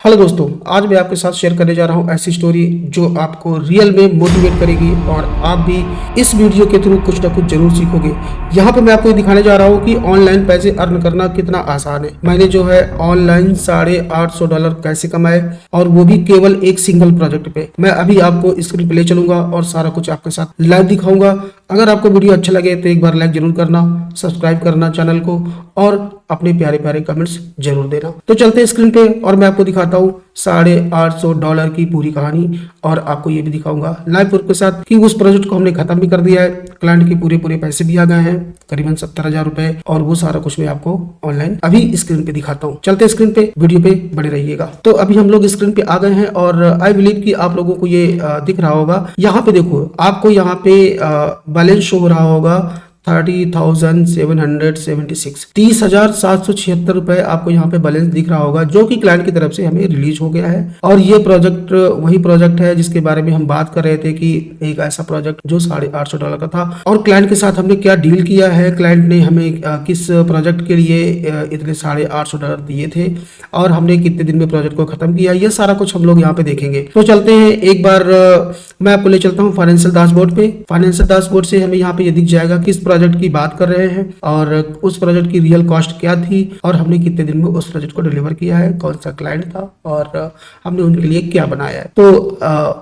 Hello दोस्तों, आज मैं आपके साथ शेयर करने जा रहा हूं ऐसी स्टोरी जो आपको रियल में मोटिवेट करेगी और आप भी इस वीडियो के थ्रू कुछ ना कुछ जरूर सीखोगे। यहाँ पे मैं आपको दिखाने जा रहा हूं कि ऑनलाइन पैसे अर्न करना कितना आसान है। मैंने जो है ऑनलाइन $850 कैसे कमाए और वो भी केवल एक सिंगल प्रोजेक्ट पे। मैं अभी आपको स्क्रीन पे ले चलूंगा और सारा कुछ आपके साथ लाइव दिखाऊंगा। अगर आपको वीडियो अच्छा लगे तो एक बार लाइक जरूर करना, सब्सक्राइब करना चैनल को और अपने प्यारे प्यारे कमेंट्स जरूर देना। तो चलते हैं स्क्रीन पे और मैं आपको दिखाता हूँ $850 की पूरी कहानी और आपको ये भी दिखाऊंगा लाइव प्रूफ के साथ कि उस प्रोजेक्ट को हमने खत्म भी कर दिया है। क्लाइंट के पूरे पैसे भी आ गए हैं, करीबन 70,000 रुपए, और वो सारा कुछ मैं आपको ऑनलाइन अभी स्क्रीन पे दिखाता हूँ। चलते हैं स्क्रीन पे, वीडियो पे बने रहिएगा। तो अभी हम लोग स्क्रीन पे आ गए हैं और आई बिलीव कि आप लोगों को ये दिख रहा होगा। यहाँ पे देखो, आपको यहाँ पे बैलेंस शो हो रहा होगा 30,776 30,776 रुपए आपको यहाँ पे बैलेंस दिख रहा होगा, जो कि क्लाइंट की तरफ से हमें रिलीज हो गया है। और ये प्रोजेक्ट वही प्रोजेक्ट है जिसके बारे में हम बात कर रहे थे कि एक ऐसा प्रोजेक्ट जो $850 का था। और क्लाइंट के साथ हमने क्या डील किया है, क्लाइंट ने हमें किस प्रोजेक्ट के लिए इतने $850 दिए थे और हमने कितने दिन में प्रोजेक्ट को खत्म किया, ये सारा कुछ हम लोग यहाँ पे देखेंगे। तो चलते हैं एक बार मैं आपको ले चलता हूँ फाइनेंशियल डैशबोर्ड पे। फाइनेंशियल डैशबोर्ड से हमें यहाँ पे ये दिख जाएगा किस प्रोजेक्ट की बात कर रहे हैं और उस प्रोजेक्ट की रियल कॉस्ट क्या थी और हमने कितने दिन में उस प्रोजेक्ट को डिलीवर किया है, कौन सा क्लाइंट था और हमने उनके लिए क्या बनाया है। तो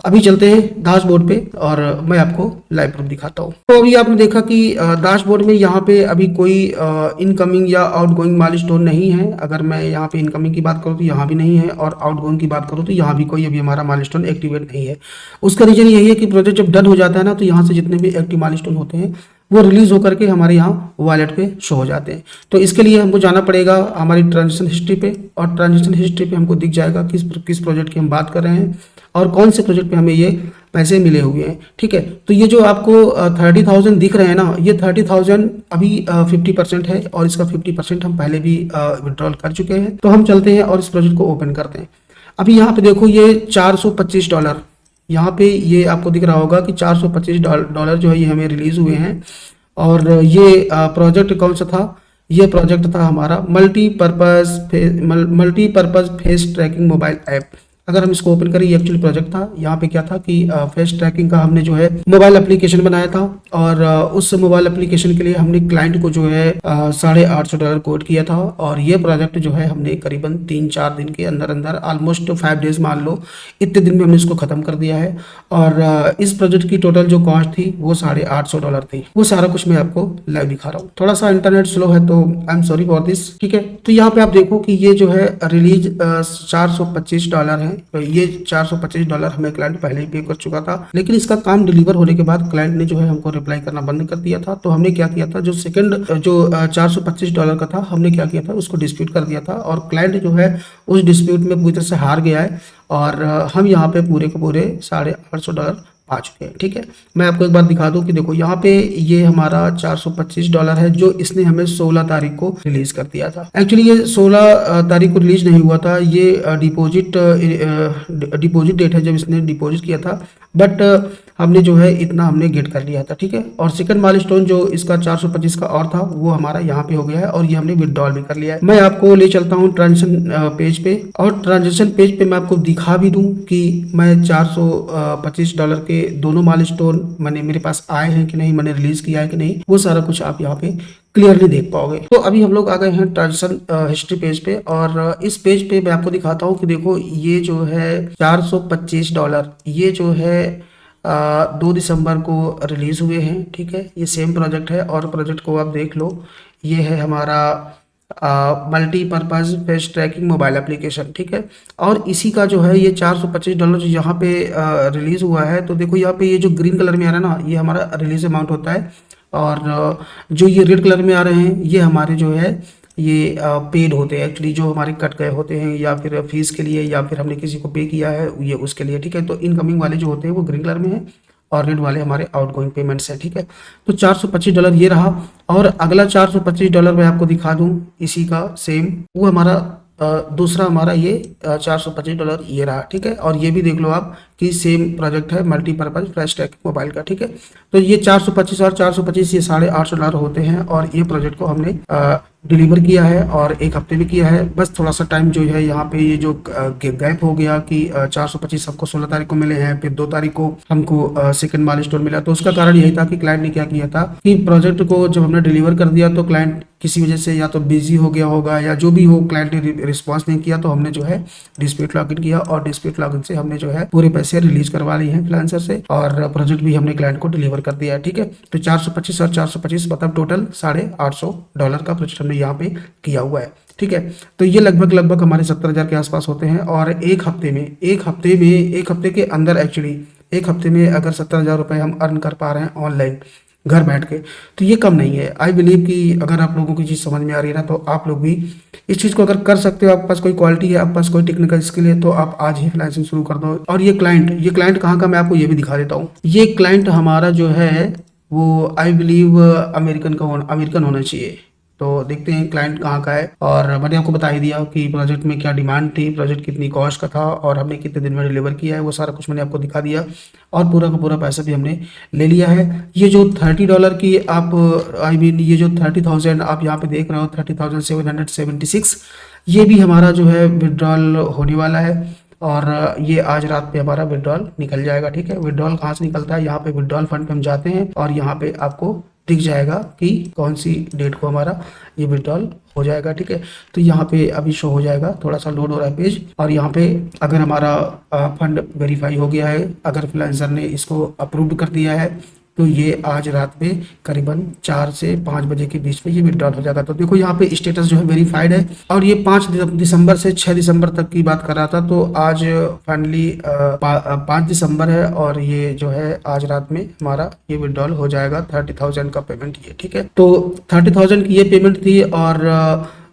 अभी चलते हैं डैशबोर्ड पे और मैं आपको लाइव प्रूफ दिखाता हूँ। तो अभी आपने देखा कि डैशबोर्ड में यहाँ पे अभी कोई इनकमिंग या आउटगोइंग माइलस्टोन नहीं है। अगर मैं यहाँ पे इनकमिंग की बात करूँ तो यहाँ भी नहीं है और आउटगोइंग की बात करूँ तो यहाँ भी कोई अभी हमारा माइलस्टोन एक्टिवेट नहीं है। उसका रीजन यही है कि प्रोजेक्ट जब डन हो जाता है ना, तो यहाँ से जितने भी एक्टिव माइलस्टोन होते हैं वो रिलीज होकर के हमारे यहाँ वॉलेट पे शो हो जाते हैं। तो इसके लिए हमको जाना पड़ेगा हमारी ट्रांजेक्शन हिस्ट्री पे और ट्रांजेक्शन हिस्ट्री पे हमको दिख जाएगा किस प्रोजेक्ट की हम बात कर रहे हैं और कौन से प्रोजेक्ट पे हमें ये पैसे मिले हुए हैं। ठीक है, तो ये जो आपको 30,000 दिख रहे हैं ना, ये 30,000 अभी 50% है और इसका 50% हम पहले भी विड्रॉल कर चुके हैं। तो हम चलते हैं और इस प्रोजेक्ट को ओपन करते हैं। अभी यहाँ पे देखो, ये $425 यहाँ पे ये आपको दिख रहा होगा कि $425 जो है ये हमें रिलीज हुए हैं। और ये प्रोजेक्ट कौन सा था? ये प्रोजेक्ट था हमारा multipurpose face tracking mobile app. अगर हम इसको ओपन करें, ये एक्चुअली प्रोजेक्ट था। यहाँ पे क्या था कि फेस ट्रैकिंग का हमने जो है मोबाइल एप्लीकेशन बनाया था और उस मोबाइल एप्लीकेशन के लिए हमने क्लाइंट को जो है $850 कोड किया था। और ये प्रोजेक्ट जो है हमने करीबन 3-4 दिन के अंदर अंदर, ऑलमोस्ट 5 डेज मान लो, इतने दिन में हमने इसको खत्म कर दिया है। और इस प्रोजेक्ट की टोटल जो कॉस्ट थी वो $850 थी। वो सारा कुछ मैं आपको लाइव दिखा रहा हूँ। थोड़ा सा इंटरनेट स्लो है तो I am sorry for this. ठीक है, तो यहाँ पे आप देखो कि ये जो है रिलीज $425 है। तो ये $425 हमें क्लाइंट पहले ही पे कर चुका था, लेकिन इसका काम डिलीवर होने के बाद क्लाइंट ने जो है हमको रिप्लाई करना बंद कर दिया था। तो हमने क्या किया था, जो सेकंड जो $425 का था, हमने क्या किया था, उसको डिस्प्यूट कर दिया था और क्लाइंट जो है उस डिस्प्यूट में पूरी तरह से हार गया है और हम यहाँ पे पूरे के पूरे $850 आ चुके हैं। ठीक है, मैं आपको एक बार दिखा दूं कि देखो यहाँ पे ये हमारा $425 है जो इसने हमें 16 तारीख को रिलीज कर दिया था। एक्चुअली ये 16 तारीख को रिलीज नहीं हुआ था, ये डिपॉजिट डेट है जब इसने डिपॉजिट किया था, बट हमने जो है इतना हमने गेट कर लिया था। ठीक है, और सेकंड माइलस्टोन जो इसका 425 का और था वो हमारा यहाँ पे हो गया है और ये हमने विड्रॉल भी कर लिया है। मैं आपको ले चलता हूँ ट्रांजेक्शन पेज पे और ट्रांजेक्शन पेज पे मैं आपको दिखा भी दूं कि मैं $425 के दोनों माइलस्टोन मैंने मेरे पास आए हैं कि नहीं, मैंने रिलीज किया है कि नहीं, वो सारा कुछ आप यहाँ पे क्लियरली देख पाओगे। तो अभी हम लोग आ गए हैं ट्रांजेक्शन हिस्ट्री पेज पे और इस पेज पे मैं आपको दिखाता हूँ कि देखो ये जो है $425 ये जो है 2 दिसंबर को रिलीज हुए हैं। ठीक है, ये सेम प्रोजेक्ट है और प्रोजेक्ट को आप देख लो, ये है हमारा multipurpose face tracking mobile application. ठीक है, और इसी का जो है ये $425 जो यहाँ पे रिलीज हुआ है। तो देखो यहाँ पे ये जो ग्रीन कलर में आ रहा है ना, ये हमारा रिलीज अमाउंट होता है और जो ये रेड कलर में आ रहे हैं ये हमारे जो है ये पेड होते हैं, एक्चुअली जो हमारे कट गए होते हैं या फिर फीस के लिए या फिर हमने किसी को पे किया है ये उसके लिए। ठीक है, तो इनकमिंग वाले जो होते हैं वो ग्रीन कलर में है और रेड वाले हमारे आउटगोइंग पेमेंट्स हैं। ठीक है, तो $425 ये रहा और अगला $425 मैं आपको दिखा दूं इसी का सेम, वो हमारा दूसरा हमारा ये $425 ये रहा। ठीक है, और ये भी देख लो आप कि सेम प्रोजेक्ट है मल्टीपर्पज फ्लैश ट्रैकिंग मोबाइल का। ठीक है, तो ये 425 और 425 ये $850 होते हैं और ये प्रोजेक्ट को हमने डिलीवर किया है और 1 हफ्ते भी किया है। बस थोड़ा सा टाइम जो है यहाँ पे ये जो गैप हो गया कि 425 हमको 16 तारीख को मिले हैं, फिर 2 तारीख को हमको सेकंड माइलस्टोन मिला। तो उसका कारण यही था कि क्लाइंट ने क्या किया था कि प्रोजेक्ट को जब हमने डिलीवर कर दिया तो क्लाइंट किसी वजह से या तो बिजी हो गया होगा या जो भी हो, क्लाइंट ने रिस्पॉन्स नहीं किया, तो हमने जो है डिस्प्यूट लॉगिन किया और डिस्प्यूट लॉगिन से हमने जो है पूरे पैसे रिलीज करवा लिए हैं फ्रीलांसर से और प्रोजेक्ट भी हमने क्लाइंट को डिलीवर कर दिया है। ठीक है, तो 425 और 425 मतलब टोटल $850 का प्रोजेक्ट हमने यहाँ पे किया हुआ है। ठीक है, तो ये लगभग हमारे 70,000 के आसपास होते हैं और एक हफ्ते के अंदर एक्चुअली एक हफ्ते में अगर 70,000 रुपये हम अर्न कर पा रहे हैं ऑनलाइन घर बैठ के, तो ये कम नहीं है। आई बिलीव कि अगर आप लोगों की चीज़ समझ में आ रही है ना, तो आप लोग भी इस चीज़ को अगर कर सकते हो, आपके पास कोई क्वालिटी है, आपके पास कोई टेक्निकल स्किल है, तो आप आज ही फ्रीलांसिंग शुरू कर दो। और ये क्लाइंट कहाँ का मैं आपको ये भी दिखा देता हूँ। ये क्लाइंट हमारा जो है वो आई बिलीव अमेरिकन होना चाहिए। तो देखते हैं क्लाइंट कहाँ का है। और मैंने आपको बता ही दिया कि प्रोजेक्ट में क्या डिमांड थी, प्रोजेक्ट कितनी कॉस्ट का था और हमने कितने दिन में डिलीवर किया है, वो सारा कुछ मैंने आपको दिखा दिया और पूरा का पूरा पैसा भी हमने ले लिया है। ये जो $30 की आप ये जो 30,000 आप यहाँ पे देख रहे हो, 30,776, ये भी हमारा जो है विड्रॉल होने वाला है और ये आज रात पे हमारा विड्रॉल निकल जाएगा। ठीक है, विड्रॉल कहाँ से निकलता है, यहाँ पे विड्रॉल फंड पे हम जाते हैं और यहाँ पे आपको दिख जाएगा कि कौन सी डेट को हमारा ये विड्रॉल हो जाएगा। ठीक है, तो यहाँ पे अभी शो हो जाएगा, थोड़ा सा लोड हो रहा है पेज। और यहाँ पे अगर हमारा फंड वेरीफाई हो गया है, अगर फ्रीलांसर ने इसको अप्रूव कर दिया है, तो ये आज रात में करीबन 4 से 5 बजे के बीच में ये विड्रॉल हो जाएगा। तो देखो यहाँ पे स्टेटस जो है वेरीफाइड है और ये 5 दिसंबर से 6 दिसंबर तक की बात कर रहा था। तो आज फाइनली 5 दिसंबर है और ये जो है आज रात में हमारा ये विड्रॉल हो जाएगा। 30,000 का पेमेंट ये। ठीक है, तो 30,000 की ये पेमेंट थी और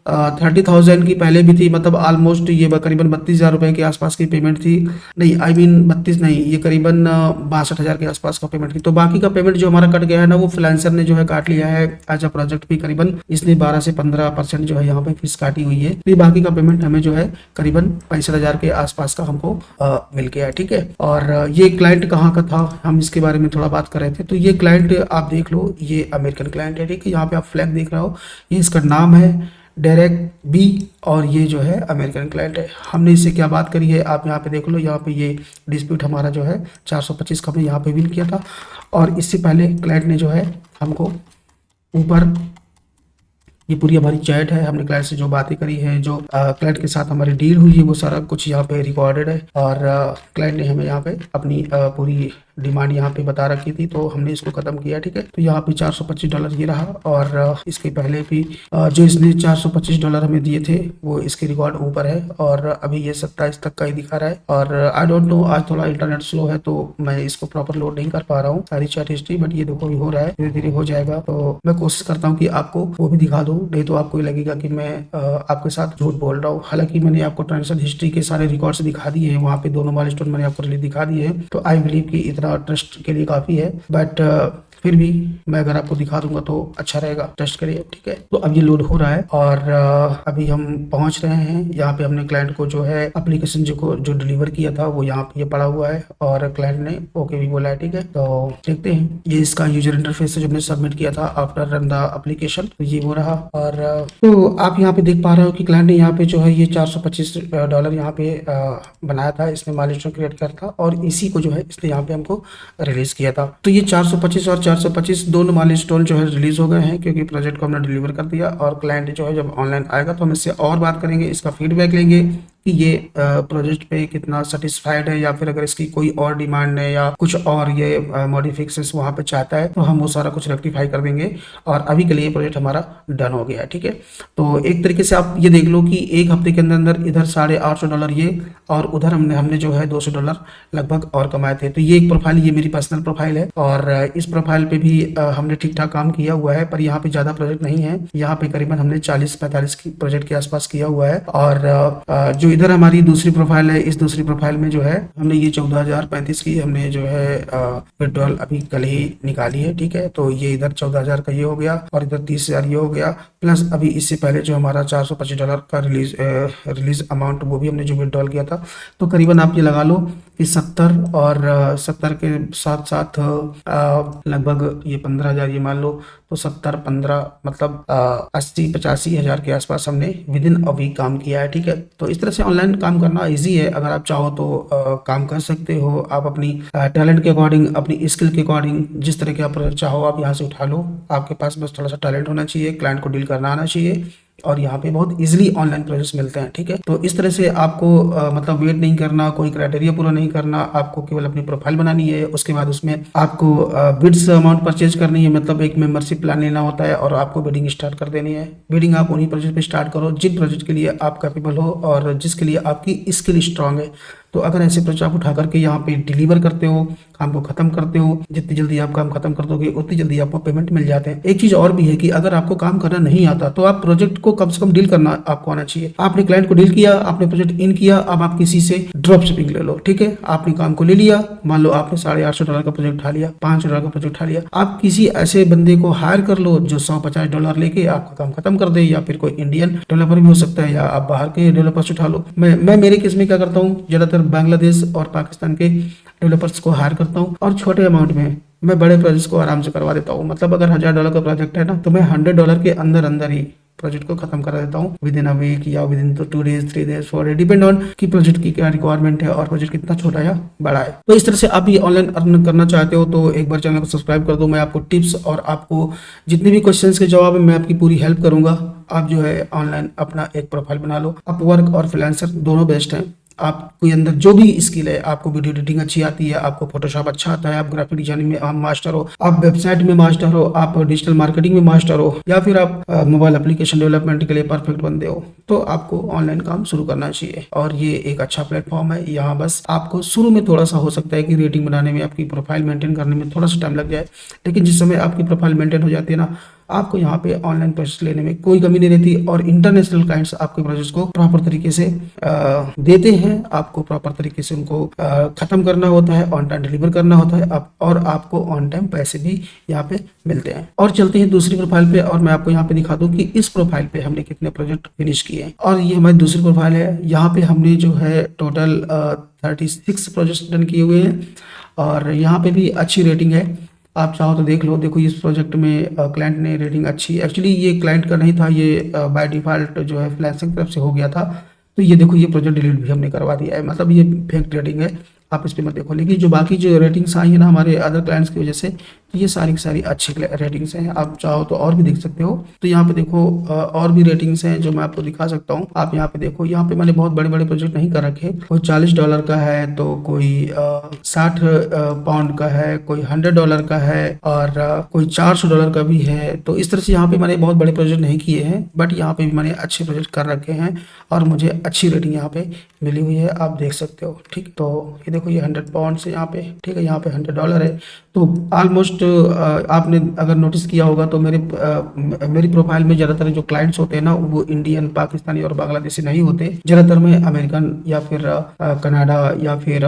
30,000 की पहले भी थी, मतलब ऑलमोस्ट ये करीबन 32,000 रुपए के आसपास की पेमेंट थी। नहीं, आई मीन 32 नहीं, ये करीबन 62,000 के आसपास का पेमेंट थी। तो बाकी का पेमेंट जो हमारा कट गया है ना, वो फ्रीलांसर ने जो है काट लिया है एज अ प्रोजेक्ट भी। करीबन इसने 12 से 15% जो है यहाँ पे फीस काटी हुई है। तो बाकी का पेमेंट हमें जो है करीबन 65,000 के आसपास का हमको मिल गया है। ठीक है, और ये क्लाइंट कहाँ का था, हम इसके बारे में थोड़ा बात कर रहे थे। तो ये क्लाइंट आप देख लो, ये अमेरिकन क्लाइंट है। ठीक है, यहाँ पे आप फ्लैग देख रहे हो, ये इसका नाम है डायरेक्ट बी और ये जो है अमेरिकन क्लाइंट है। हमने इससे क्या बात करी है आप यहाँ पे देख लो। यहाँ पे ये डिस्प्यूट हमारा जो है 425 का हमने यहाँ पे विन किया था और इससे पहले क्लाइंट ने जो है हमको ऊपर ये पूरी हमारी चैट है, हमने क्लाइंट से जो बातें करी है, जो क्लाइंट के साथ हमारी डील हुई है, वो सारा कुछ यहाँ पे रिकॉर्डेड है। और क्लाइंट ने हमें यहाँ पे अपनी पूरी डिमांड यहाँ पे बता रखी थी, तो हमने इसको खत्म किया। ठीक है, तो यहाँ पे $425 ये रहा और इसके पहले भी जो इसने $425 हमें दिए थे वो इसके रिकॉर्ड ऊपर है और अभी ये 27 तक का ही दिखा रहा है। और आई डोंट नो, आज थोड़ा इंटरनेट स्लो है तो मैं इसको प्रॉपर लोड नहीं कर पा रहा हूँ सारी चैट हिस्ट्री, बट ये देखो हो रहा है, धीरे धीरे हो जाएगा। तो मैं कोशिश करता हूँ कि आपको वो भी दिखा दूँ, नहीं तो आपको लगेगा कि मैं आपके साथ झूठ बोल रहा हूँ। हालांकि मैंने आपको ट्रांजेक्शन हिस्ट्री के सारे रिकॉर्ड्स दिखा दिए हैं, वहाँ पे दोनों माइलस्टोन मैंने आपको दिखा दिए हैं। तो आई बिलीव कि इतना ट्रस्ट के लिए काफी है, बट फिर भी मैं अगर आपको दिखा दूंगा तो अच्छा रहेगा, टेस्ट करिए। ठीक है, तो अब ये लोड हो रहा है और अभी हम पहुंच रहे हैं। यहाँ पे हमने क्लाइंट को जो है एप्लीकेशन जो डिलीवर किया था वो यहाँ पे ये पड़ा हुआ है और क्लाइंट ने ओके भी बोला है। ठीक है, तो देखते हैं, ये इसका यूजर इंटरफेस जो हमने सबमिट किया था आफ्टर रन द एप्लीकेशन, तो ये हो रहा। और तो आप यहाँ पे देख पा रहे हो कि क्लाइंट ने यहाँ पे जो है ये $425 यहाँ पे बनाया था, इसमें माइलस्टोन क्रिएट किया था और इसी को जो है इसने यहाँ पे हमको रिलीज किया था। तो ये 425 और 425 दोनों माइलस्टोन जो है रिलीज हो गए हैं क्योंकि प्रोजेक्ट को हमने डिलीवर कर दिया। और क्लाइंट जो है जब ऑनलाइन आएगा तो हम इससे और बात करेंगे, इसका फीडबैक लेंगे कि ये प्रोजेक्ट पे कितना सेटिस्फाइड है या फिर अगर इसकी कोई और डिमांड है या कुछ और ये मॉडिफिकेशंस वहाँ पे चाहता है तो हम वो सारा कुछ रेक्टिफाई कर देंगे। और अभी के लिए प्रोजेक्ट हमारा डन हो गया है। ठीक है, तो एक तरीके से आप ये देख लो कि एक हफ्ते के अंदर अंदर इधर $850 ये और उधर हमने जो है $200 लगभग और कमाए थे। तो ये एक प्रोफाइल, ये मेरी पर्सनल प्रोफाइल है और इस प्रोफाइल पे भी हमने ठीक ठाक काम किया हुआ है, पर यहाँ पे ज्यादा प्रोजेक्ट नहीं है। यहाँ पे करीबन हमने 40-45 की प्रोजेक्ट के आसपास किया हुआ है। और जो इधर हमारी दूसरी प्रोफाइल है, इस दूसरी प्रोफाइल में जो है हमने ये 14,035 की हमने जो है विड्रॉल अभी कल ही निकाली है। ठीक है, तो ये इधर 14,000 का ये हो गया और इधर 30,000 ये हो गया, प्लस अभी इससे पहले जो हमारा $425 का रिलीज अमाउंट वो भी हमने जो विड्रॉल किया था। तो करीबन आप ये लगा लो कि 70 और 70 के साथ साथ लगभग ये 15,000 ये मान लो, तो 70 15 मतलब 80-85 हज़ार के आसपास हमने विद इन अ वीक काम किया है। ठीक है, तो इस तरह से ऑनलाइन काम करना इजी है। अगर आप चाहो तो काम कर सकते हो। आप अपनी टैलेंट के अकॉर्डिंग, अपनी स्किल के अकॉर्डिंग, जिस तरह के आप चाहो आप यहाँ से उठा लो। आपके पास बस थोड़ा सा टैलेंट होना चाहिए, क्लाइंट को डील करना आना चाहिए, और यहाँ पे बहुत इजीली ऑनलाइन प्रोसेस मिलते हैं। ठीक है, तो इस तरह से आपको मतलब वेट नहीं करना, कोई क्राइटेरिया पूरा नहीं करना, आपको केवल अपनी प्रोफाइल बनानी है। उसके बाद उसमें आपको बिड्स अमाउंट परचेज करनी है, मतलब एक मेंबरशिप प्लान लेना होता है, और आपको बिडिंग स्टार्ट कर देनी है। बिडिंग आप उन्हीं प्रोजेक्ट पे स्टार्ट करो जिन प्रोजेक्ट के लिए आप कैपेबल हो और जिसके लिए आपकी स्किल स्ट्रांग है। तो अगर ऐसे प्रोजेक्ट आप उठा करके यहाँ पे डिलीवर करते हो, काम को खत्म करते हो, जितनी जल्दी आप काम खत्म कर दोगे उतनी जल्दी आपको पेमेंट मिल जाते हैं। एक चीज और भी है कि अगर आपको काम करना नहीं आता तो आप प्रोजेक्ट को कम से कम डील करना आपको आना चाहिए। आपने क्लाइंट को डील किया, आपने प्रोजेक्ट इन किया, अब आप किसी से ड्रॉप शिपिंग ले लो। ठीक है, आपने काम को ले लिया, मान लो आपने $850 का प्रोजेक्ट उठा लिया, $500 का प्रोजेक्ट उठा लिया, आप किसी ऐसे बंदे को हायर कर लो जो $150 लेके आपका काम खत्म कर दे, या फिर कोई इंडियन डेवलपर भी हो सकता है, या आप बाहर के डेवलपर्स उठा लो। मैं मेरे केस में क्या करता हूँ, ज्यादातर बांग्लादेश और पाकिस्तान के डेवलपर्स को हायर करता हूँ, और छोटे अमाउंट में मैं बड़े प्रोजेक्ट को आराम से करवा देता हूँ। मतलब अगर $1000 का प्रोजेक्ट है ना, तो मैं $100 के अंदर अंदर ही प्रोजेक्ट को खत्म करा देता हूँ, विद इन अ वीक या with in 2 days 3 days 4 days, depend on कि प्रोजेक्ट की क्या रिक्वायरमेंट है और प्रोजेक्ट कितना छोटा या बड़ा है। तो इस तरह से आप ये ऑनलाइन अर्न करना चाहते हो तो एक बार चैनल को सब्सक्राइब कर दो। मैं आपको टिप्स और आपको जितने भी क्वेश्चंस के जवाब है मैं आपकी पूरी हेल्प करूंगा। आप जो है ऑनलाइन अपना एक प्रोफाइल बना लो। अपवर्क और फ्रीलांसर दोनों बेस्ट हैं। आपके अंदर जो भी स्किल है, आपको वीडियो एडिटिंग अच्छी आती है, आपको फोटोशॉप अच्छा आता है, आप ग्राफिक डिजाइनिंग में आप मास्टर हो, आप वेबसाइट में मास्टर हो, आप डिजिटल मार्केटिंग में मास्टर हो, या फिर आप मोबाइल एप्लीकेशन डेवलपमेंट के लिए परफेक्ट बंदे हो, तो आपको ऑनलाइन काम शुरू करना चाहिए। और ये एक अच्छा प्लेटफॉर्म है। यहाँ बस आपको शुरू में थोड़ा सा हो सकता है कि रेटिंग बनाने में, आपकी प्रोफाइल मेंटेन करने में थोड़ा सा टाइम लग जाए, लेकिन जिस समय आपकी प्रोफाइल मेंटेन हो जाती है ना, आपको यहाँ पे ऑनलाइन प्रोसेस लेने में कोई कमी नहीं रहती, और इंटरनेशनल क्लाइंट्स आपके प्रोसेस को प्रॉपर तरीके से देते हैं। आपको प्रॉपर तरीके से उनको खत्म करना होता है, ऑन टाइम डिलीवर करना होता है, और आपको ऑन टाइम पैसे भी यहाँ पे मिलते हैं। और चलते हैं दूसरी प्रोफाइल पे, और मैं आपको यहाँ पे दिखा दूं कि इस प्रोफाइल पे हमने कितने प्रोजेक्ट फिनिश किए हैं। और ये हमारी दूसरी प्रोफाइल है। यहाँ पे हमने जो है टोटल 36 प्रोजेक्ट डन किए हुए हैं, और यहाँ पे भी अच्छी रेटिंग है। आप चाहो तो देख लो। देखो इस प्रोजेक्ट में क्लाइंट ने रेटिंग अच्छी, एक्चुअली ये क्लाइंट का नहीं था, ये बाय डिफॉल्ट जो है फ्रीलांसिंग तरफ से हो गया था। तो ये देखो ये प्रोजेक्ट डिलीट भी हमने करवा दिया है, मतलब ये फेक रेटिंग है, आप इस पे मत देखो। लेकिन जो बाकी जो रेटिंग्स आई है ना हमारे अदर क्लाइंट्स की वजह से, तो ये सारी की सारी अच्छी रेटिंग्स हैं। आप चाहो तो और भी देख सकते हो। तो यहाँ पे देखो और भी रेटिंग्स हैं जो मैं आपको दिखा सकता हूँ। आप यहाँ पे देखो, यहाँ पे मैंने बहुत बड़े बड़े प्रोजेक्ट नहीं कर रखे। कोई $40 का है, तो कोई 60 पाउंड का है, कोई $100 का है, और कोई $400 का भी है। तो इस तरह से यहाँ पे मैंने बहुत बड़े प्रोजेक्ट नहीं किए हैं, बट यहाँ पे भी मैंने अच्छे प्रोजेक्ट कर रखे हैं, और मुझे अच्छी रेटिंग यहाँ पे मिली हुई है, आप देख सकते हो। ठीक, तो ये देखो ये 100 पाउंड से यहाँ पे, ठीक है, यहाँ पे $100 है। तो ऑलमोस्ट आपने अगर नोटिस किया होगा तो मेरी प्रोफाइल में ज़्यादातर जो क्लाइंट्स होते हैं ना, वो इंडियन, पाकिस्तानी और बांग्लादेशी नहीं होते। ज़्यादातर मैं अमेरिकन या फिर कनाडा या फिर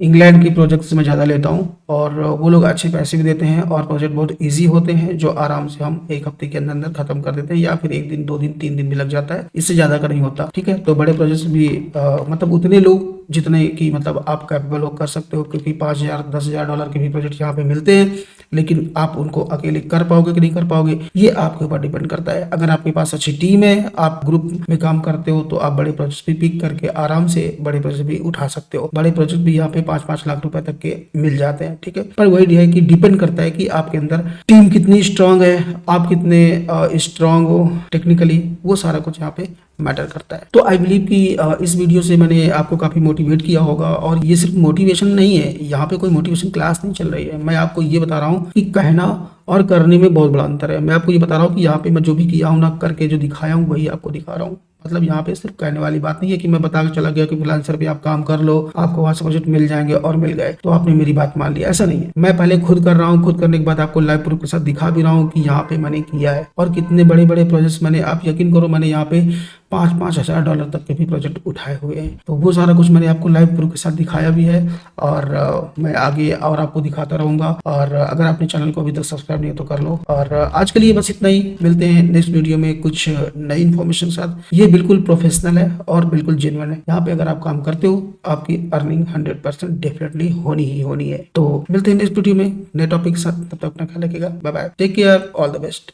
इंग्लैंड की प्रोजेक्ट्स में ज़्यादा लेता हूँ, और वो लोग अच्छे पैसे भी देते हैं, और प्रोजेक्ट बहुत ईजी होते हैं, जो आराम से हम एक हफ्ते के अंदर अंदर खत्म कर देते हैं, या फिर 1 दिन 2 दिन 3 दिन भी लग जाता है, इससे ज़्यादा का नहीं होता। ठीक है, तो बड़े प्रोजेक्ट भी मतलब उतने लोग जितने की मतलब आप कैपेबल हो कर सकते हो, क्योंकि $5000-10,000 के भी प्रोजेक्ट यहाँ पे मिलते हैं, लेकिन आप उनको अकेले कर पाओगे कि नहीं कर पाओगे ये आपके ऊपर डिपेंड करता है। अगर आपके पास अच्छी टीम है, आप ग्रुप में काम करते हो, तो आप बड़े प्रोजेक्ट भी पिक करके आराम से बड़े प्रोजेक्ट भी उठा सकते हो। बड़े प्रोजेक्ट भी यहाँ पे 5-5 लाख रुपए तक के मिल जाते हैं। ठीक है, पर वही है कि डिपेंड करता है कि आपके अंदर टीम कितनी स्ट्रांग है, आप कितने स्ट्रांग हो टेक्निकली, वो सारा कुछ यहाँ पे मैटर करता है। तो आई बिलीव कि इस वीडियो से मैंने आपको काफी मोटिवेट किया होगा, और ये सिर्फ मोटिवेशन नहीं है, यहाँ पे कोई मोटिवेशन क्लास नहीं चल रही है। मैं आपको ये बता रहा हूँ कि कहना और करने में बहुत बड़ा अंतर है। मैं आपको ये बता रहा हूँ कि यहाँ पे मैं जो भी किया हूँ ना, करके जो दिखाया हूँ वही आपको दिखा रहा हूँ। मतलब यहाँ पे सिर्फ कहने वाली बात नहीं है कि मैं बता के चला गया कि फ्रीलांसर पे आप काम कर लो, आपको वहां से प्रोजेक्ट मिल जाएंगे, और मिल गए तो आपने मेरी बात मान लिया, ऐसा नहीं है। मैं पहले खुद कर रहा हूँ, खुद करने के बाद आपको लाइव प्रूफ के साथ दिखा भी रहा हूँ कि यहाँ पे मैंने किया है, और कितने बड़े बड़े प्रोजेक्ट्स मैंने, आप यकीन करो मैंने यहाँ पे $5,000 तक के भी प्रोजेक्ट उठाए हुए हैं। तो वो सारा कुछ मैंने आपको लाइव प्रूफ के साथ दिखाया भी है और मैं आगे और आपको दिखाता रहूंगा। और अगर आपने चैनल को अभी तक सब्सक्राइब नहीं है तो कर लो। और आज के लिए बस इतना ही, मिलते हैं नेक्स्ट वीडियो में कुछ नई इन्फॉर्मेशन के साथ। ये बिल्कुल प्रोफेशनल है और बिल्कुल जेन्युइन है। यहाँ पे अगर आप काम करते हो आपकी अर्निंग 100% डेफिनेटली होनी ही होनी है। तो मिलते हैं नेक्स्ट वीडियो में नए टॉपिक के साथ, तब तक अपना ख्याल रखिएगा। Bye bye, take care, all the best.